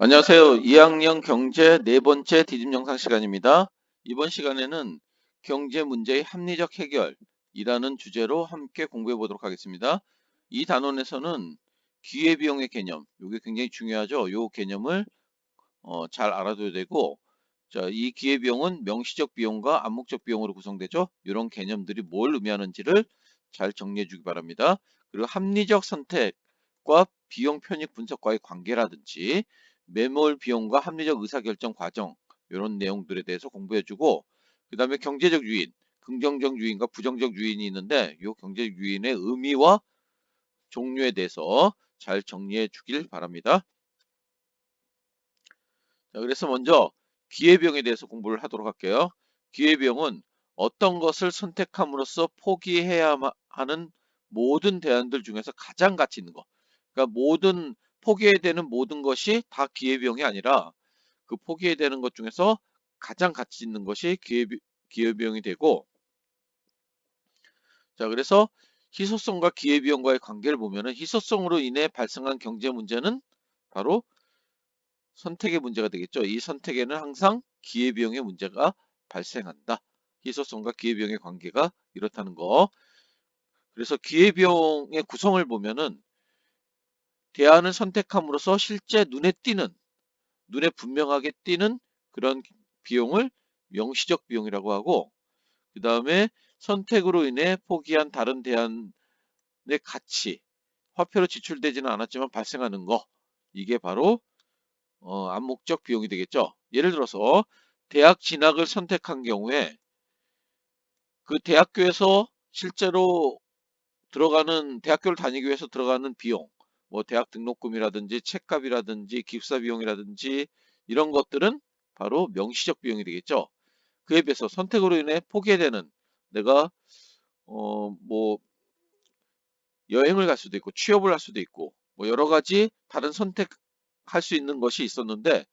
안녕하세요. 2학년 경제 네 번째 디즘 영상 시간입니다. 이번 시간에는 경제 문제의 합리적 해결이라는 주제로 함께 공부해 보도록 하겠습니다. 이 단원에서는 기회비용의 개념, 이게 굉장히 중요하죠. 이 개념을 잘 알아둬야 되고, 자, 이 기회비용은 명시적 비용과 암묵적 비용으로 구성되죠. 이런 개념들이 뭘 의미하는지를 잘 정리해 주기 바랍니다. 그리고 합리적 선택과 비용 편익 분석과의 관계라든지 매몰 비용과 합리적 의사결정 과정 이런 내용들에 대해서 공부해 주고, 그 다음에 경제적 유인, 긍정적 유인과 부정적 유인이 있는데 이 경제적 유인의 의미와 종류에 대해서 잘 정리해 주길 바랍니다. 자, 그래서 먼저 기회비용에 대해서 공부를 하도록 할게요. 기회비용은 어떤 것을 선택함으로써 포기해야 하는 모든 대안들 중에서 가장 가치 있는 거. 그러니까 모든 포기해야 되는 모든 것이 다 기회비용이 아니라 그 포기해야 되는 것 중에서 가장 가치 있는 것이 기회비용이 되고, 자, 그래서 희소성과 기회비용과의 관계를 보면은 희소성으로 인해 발생한 경제 문제는 바로 선택의 문제가 되겠죠. 이 선택에는 항상 기회비용의 문제가 발생한다. 희소성과 기회비용의 관계가 이렇다는 거. 그래서 기회비용의 구성을 보면은 대안을 선택함으로써 실제 눈에 분명하게 띄는 그런 비용을 명시적 비용이라고 하고, 그 다음에 선택으로 인해 포기한 다른 대안의 가치, 화폐로 지출되지는 않았지만 발생하는 거, 이게 바로 암묵적 비용이 되겠죠. 예를 들어서 대학 진학을 선택한 경우에 그 대학교에서 실제로 들어가는 대학교를 다니기 위해서 들어가는 비용, 뭐 대학 등록금이라든지 책값이라든지 기숙사 비용이라든지 이런 것들은 바로 명시적 비용이 되겠죠. 그에 비해서 선택으로 인해 포기되는 내가 뭐 여행을 갈 수도 있고 취업을 할 수도 있고 뭐 여러 가지 다른 선택할 수 있는 것이 있었는데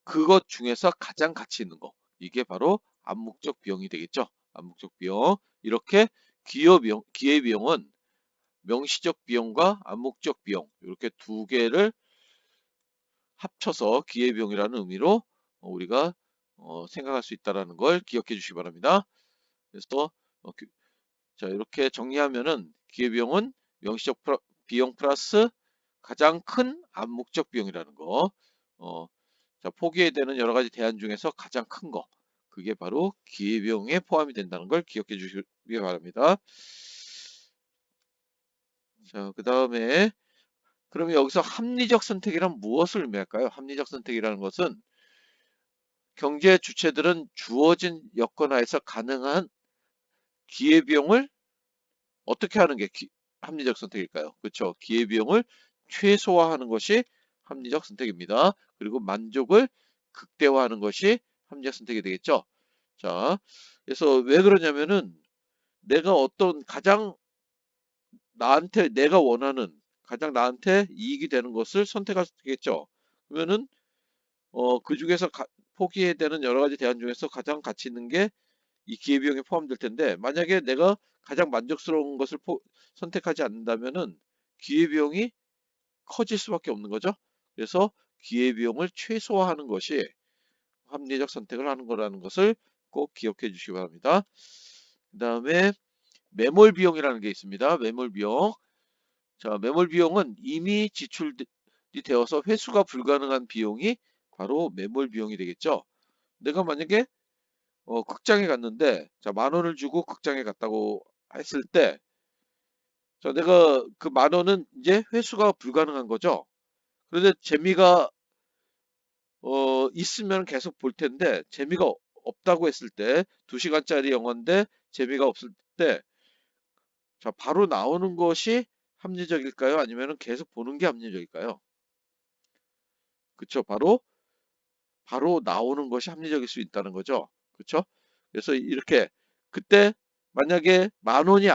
그것 중에서 가장 가치 있는 거. 이게 바로 암묵적 비용이 되겠죠. 암묵적 비용. 이렇게 기회비용은 명시적 비용과 암묵적 비용 이렇게 두 개를 합쳐서 기회비용이라는 의미로 우리가 생각할 수 있다는 걸 기억해 주시기 바랍니다. 그래서 자, 이렇게 정리하면은 기회비용은 명시적 비용 플러스 가장 큰 암묵적 비용이라는 거. 어, 자, 포기해야 되는 여러 가지 대안 중에서 가장 큰 거. 그게 바로 기회비용에 포함이 된다는 걸 기억해 주시기 바랍니다. 자, 그 다음에 그러면 여기서 합리적 선택이란 무엇을 의미할까요? 합리적 선택이라는 것은 경제 주체들은 주어진 여건 하에서 가능한 기회비용을 어떻게 하는 게 합리적 선택일까요? 그렇죠. 기회비용을 최소화하는 것이 합리적 선택입니다. 그리고 만족을 극대화하는 것이 합리적 선택이 되겠죠. 자, 그래서 왜 그러냐면은 내가 어떤 가장 나한테 내가 원하는 가장 나한테 이익이 되는 것을 선택할 수 있겠죠. 그러면은 그 중에서 포기해야 되는 여러 가지 대안 중에서 가장 가치 있는 게 이 기회비용에 포함될 텐데 만약에 내가 가장 만족스러운 것을 선택하지 않는다면은 기회비용이 커질 수밖에 없는 거죠. 그래서 기회비용을 최소화하는 것이 합리적 선택을 하는 거라는 것을 꼭 기억해 주시기 바랍니다. 그 다음에 매몰 비용이라는 게 있습니다. 매몰 비용. 자, 매몰 비용은 이미 지출이 되어서 회수가 불가능한 비용이 바로 매몰 비용이 되겠죠. 내가 만약에 극장에 갔는데 자, 10,000원을 주고 극장에 갔다고 했을 때 자, 내가 그 10,000원은 이제 회수가 불가능한 거죠. 그런데 재미가 있으면 계속 볼 텐데 재미가 없다고 했을 때 2시간짜리 영화인데 재미가 없을 때 자, 바로 나오는 것이 합리적일까요? 아니면 계속 보는 게 합리적일까요? 그쵸? 바로 나오는 것이 합리적일 수 있다는 거죠. 그쵸? 그래서 이렇게 그때 만약에 10,000원이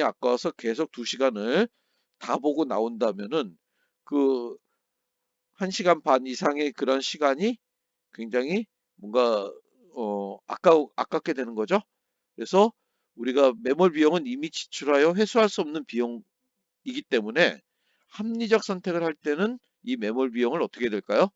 아까워서 계속 2시간을 다 보고 나온다면은 그 1시간 반 이상의 그런 시간이 굉장히 뭔가 아깝게 되는 거죠. 그래서 우리가 매몰 비용은 이미 지출하여 회수할 수 없는 비용이기 때문에 합리적 선택을 할 때는 이 매몰 비용을 어떻게 해야 될까요?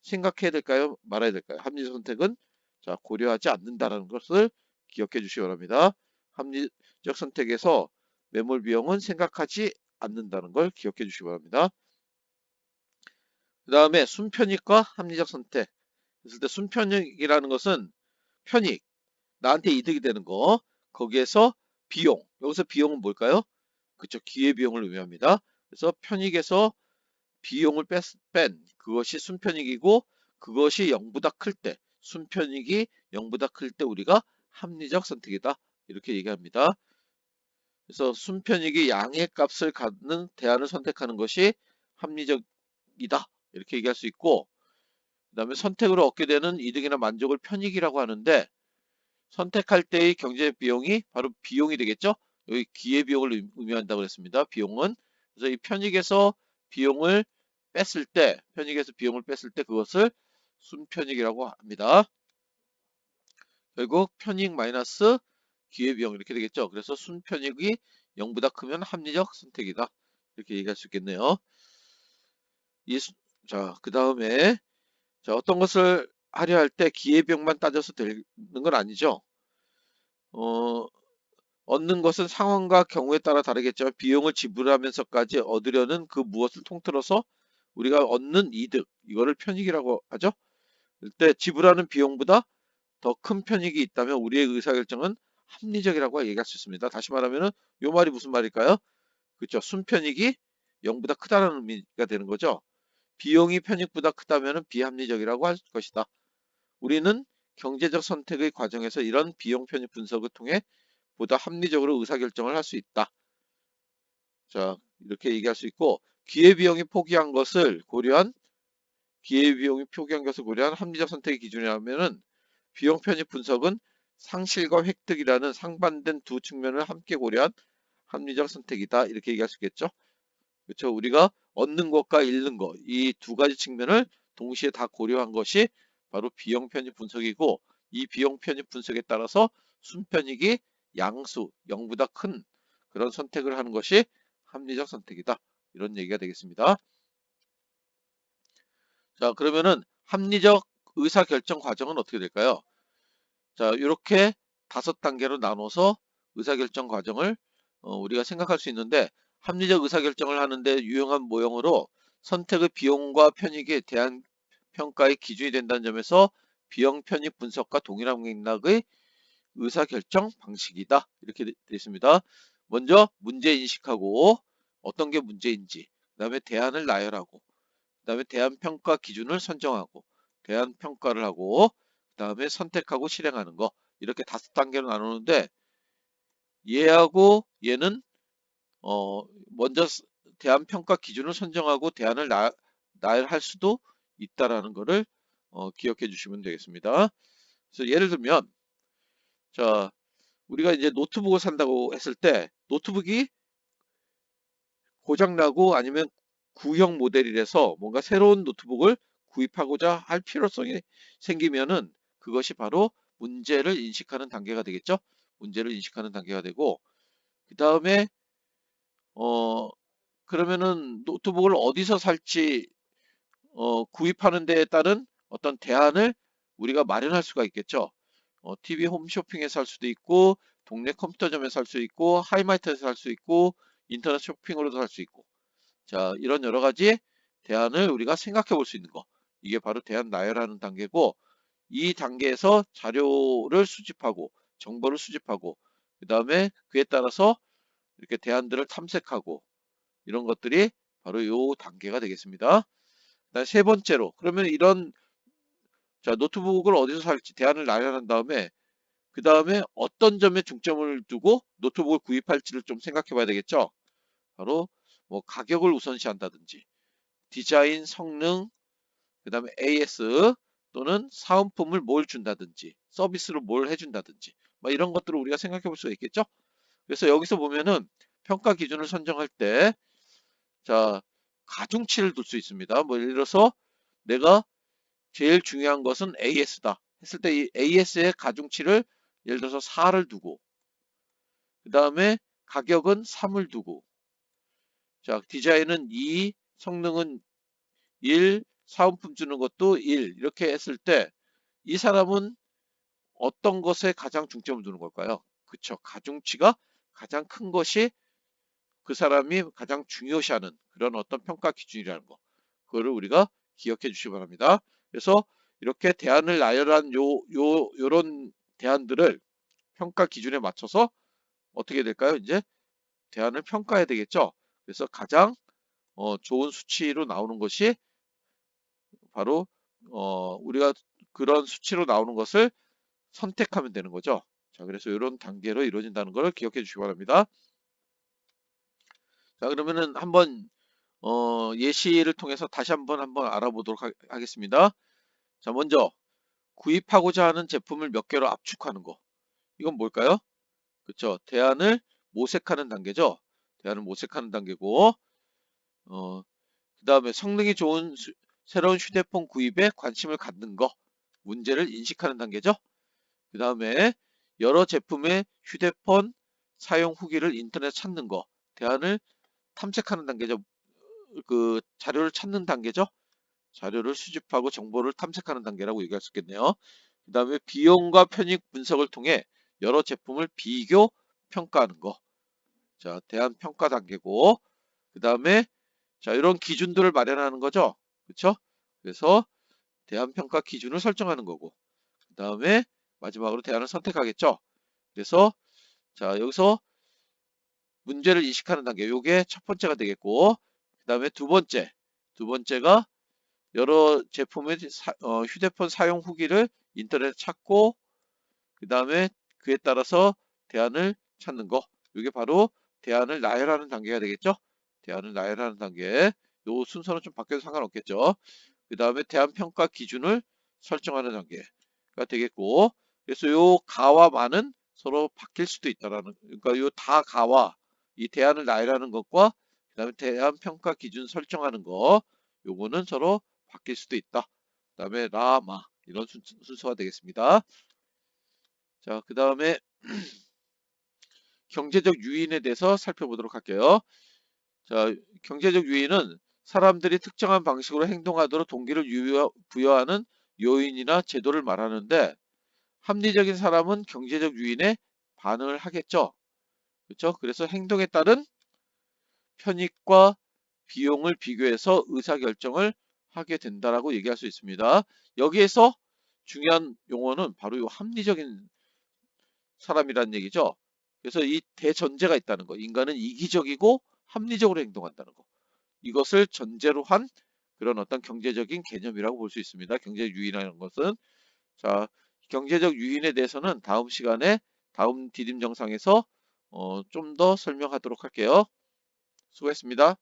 생각해야 될까요? 말아야 될까요? 합리적 선택은 자, 고려하지 않는다라는 것을 기억해 주시기 바랍니다. 합리적 선택에서 매몰 비용은 생각하지 않는다는 걸 기억해 주시기 바랍니다. 그 다음에 순편익과 합리적 선택 했을 때 순편익이라는 것은 편익, 나한테 이득이 되는 거, 거기에서 비용, 여기서 비용은 뭘까요? 그쵸, 기회비용을 의미합니다. 그래서 편익에서 비용을 뺀 그것이 순편익이고, 그것이 0보다 클 때, 순편익이 0보다 클 때 우리가 합리적 선택이다, 이렇게 얘기합니다. 그래서 순편익이 양의 값을 갖는 대안을 선택하는 것이 합리적이다, 이렇게 얘기할 수 있고, 그 다음에 선택으로 얻게 되는 이득이나 만족을 편익이라고 하는데, 선택할 때의 경제 비용이 바로 비용이 되겠죠? 여기 기회비용을 의미한다고 했습니다. 비용은. 그래서 이 편익에서 비용을 편익에서 비용을 뺐을 때 그것을 순편익이라고 합니다. 결국 편익 마이너스 기회비용 이렇게 되겠죠? 그래서 순편익이 0보다 크면 합리적 선택이다, 이렇게 얘기할 수 있겠네요. 자, 그 다음에 자, 어떤 것을 하려 할 때 기회비용만 따져서 되는 건 아니죠. 얻는 것은 상황과 경우에 따라 다르겠지만 비용을 지불하면서까지 얻으려는 그 무엇을 통틀어서 우리가 얻는 이득, 이거를 편익이라고 하죠. 그때 지불하는 비용보다 더 큰 편익이 있다면 우리의 의사결정은 합리적이라고 얘기할 수 있습니다. 다시 말하면 이 말이 무슨 말일까요? 그렇죠. 순편익이 0보다 크다는 의미가 되는 거죠. 비용이 편익보다 크다면 비합리적이라고 할 것이다. 우리는 경제적 선택의 과정에서 이런 비용 편익 분석을 통해 보다 합리적으로 의사결정을 할 수 있다. 자, 이렇게 얘기할 수 있고, 기회비용이 포기한 것을 고려한 합리적 선택의 기준이라면은 비용 편익 분석은 상실과 획득이라는 상반된 두 측면을 함께 고려한 합리적 선택이다, 이렇게 얘기할 수 있겠죠. 그렇죠. 우리가 얻는 것과 잃는 것, 이 두 가지 측면을 동시에 다 고려한 것이 바로 비용 편익 분석이고, 이 비용 편익 분석에 따라서 순편익이 양수 0보다 큰 그런 선택을 하는 것이 합리적 선택이다, 이런 얘기가 되겠습니다. 자, 그러면은 합리적 의사결정 과정은 어떻게 될까요? 자, 이렇게 5단계로 나눠서 의사결정 과정을 우리가 생각할 수 있는데, 합리적 의사결정을 하는데 유용한 모형으로 선택의 비용과 편익에 대한 평가의 기준이 된다는 점에서 비용 편익 분석과 동일한 맥락의 의사결정 방식이다, 이렇게 되어 있습니다. 먼저 문제 인식하고 어떤 게 문제인지, 그 다음에 대안을 나열하고, 그 다음에 대안 평가 기준을 선정하고, 대안 평가를 하고, 그 다음에 선택하고 실행하는 거, 이렇게 5단계로 나누는데, 얘하고 얘는 먼저 대안 평가 기준을 선정하고 대안을 나열할 수도 있다라는 거를 기억해 주시면 되겠습니다. 그래서 예를 들면, 자, 우리가 이제 노트북을 산다고 했을 때 노트북이 고장나고 아니면 구형 모델이라서 뭔가 새로운 노트북을 구입하고자 할 필요성이 생기면은 그것이 바로 문제를 인식하는 단계가 되겠죠. 문제를 인식하는 단계가 되고, 그 다음에 그러면은 노트북을 어디서 살지 구입하는 데에 따른 어떤 대안을 우리가 마련할 수가 있겠죠. TV 홈쇼핑에서 살 수도 있고, 동네 컴퓨터점에서 살 수 있고, 하이마트에서 살 수 있고, 인터넷 쇼핑으로도 살 수 있고. 자, 이런 여러 가지 대안을 우리가 생각해 볼 수 있는 거. 이게 바로 대안 나열하는 단계고, 이 단계에서 자료를 수집하고, 정보를 수집하고, 그 다음에 그에 따라서 이렇게 대안들을 탐색하고, 이런 것들이 바로 이 단계가 되겠습니다. 그다음에 세 번째로, 그러면 이런 자, 노트북을 어디서 살지 대안을 나열한 다음에 그 다음에 어떤 점에 중점을 두고 노트북을 구입할지를 좀 생각해 봐야 되겠죠. 바로 뭐 가격을 우선시한다든지, 디자인, 성능, 그 다음에 AS 또는 사은품을 뭘 준다든지, 서비스로 뭘 해준다든지, 뭐 이런 것들을 우리가 생각해 볼 수가 있겠죠. 그래서 여기서 보면은 평가 기준을 선정할 때, 자, 가중치를 둘 수 있습니다. 뭐 예를 들어서 내가 제일 중요한 것은 AS다 했을 때 이 AS의 가중치를 예를 들어서 4를 두고, 그 다음에 가격은 3을 두고, 자, 디자인은 2, 성능은 1, 사은품 주는 것도 1 이렇게 했을 때 이 사람은 어떤 것에 가장 중점을 두는 걸까요? 그쵸. 가중치가 가장 큰 것이 그 사람이 가장 중요시하는 그런 어떤 평가 기준이라는 거. 그거를 우리가 기억해 주시기 바랍니다. 그래서 이렇게 대안을 나열한 요런 대안들을 평가 기준에 맞춰서 어떻게 될까요? 이제 대안을 평가해야 되겠죠. 그래서 가장 좋은 수치로 나오는 것이 바로 우리가 그런 수치로 나오는 것을 선택하면 되는 거죠. 자, 그래서 이런 단계로 이루어진다는 걸 기억해 주시기 바랍니다. 자, 그러면은 한번 예시를 통해서 다시 한번 알아보도록 하겠습니다. 자, 먼저 구입하고자 하는 제품을 몇 개로 압축하는 거. 이건 뭘까요? 그쵸. 대안을 모색하는 단계죠. 대안을 모색하는 단계고, 그 다음에 성능이 좋은 새로운 휴대폰 구입에 관심을 갖는 거. 문제를 인식하는 단계죠. 그 다음에 여러 제품의 휴대폰 사용 후기를 인터넷 찾는 거. 대안을 탐색하는 단계죠. 그 자료를 찾는 단계죠. 자료를 수집하고 정보를 탐색하는 단계라고 얘기할 수 있겠네요. 그 다음에 비용과 편익 분석을 통해 여러 제품을 비교 평가하는 거. 자, 대안 평가 단계고, 그 다음에 자, 이런 기준들을 마련하는 거죠. 그렇죠? 그래서 대안 평가 기준을 설정하는 거고, 그 다음에 마지막으로 대안을 선택하겠죠. 그래서 자, 여기서 문제를 인식하는 단계, 요게 첫 번째가 되겠고, 그 다음에 두 번째가 여러 제품의 휴대폰 사용 후기를 인터넷에 찾고 그 다음에 그에 따라서 대안을 찾는 거. 이게 바로 대안을 나열하는 단계가 되겠죠. 대안을 나열하는 단계. 요 순서는 좀 바뀌어도 상관없겠죠. 그 다음에 대안 평가 기준을 설정하는 단계가 되겠고, 그래서 요 가와 마는 서로 바뀔 수도 있다라는, 그러니까 요 다 가와 이 대안을 나열하는 것과 그 다음에 대안 평가 기준 설정하는 거, 요거는 서로 바뀔 수도 있다. 그 다음에 라, 마 이런 순서가 되겠습니다. 자, 그 다음에 경제적 유인에 대해서 살펴보도록 할게요. 자, 경제적 유인은 사람들이 특정한 방식으로 행동하도록 동기를 부여하는 요인이나 제도를 말하는데 합리적인 사람은 경제적 유인에 반응을 하겠죠. 그렇죠? 그래서 행동에 따른 편익과 비용을 비교해서 의사결정을 하게 된다라고 얘기할 수 있습니다. 여기에서 중요한 용어는 바로 이 합리적인 사람이라는 얘기죠. 그래서 이 대전제가 있다는 거. 인간은 이기적이고 합리적으로 행동한다는 거. 이것을 전제로 한 그런 어떤 경제적인 개념이라고 볼 수 있습니다. 경제적 유인이라는 것은. 자, 경제적 유인에 대해서는 다음 시간에 다음 디딤 정상에서 좀 더 설명하도록 할게요. 수고했습니다.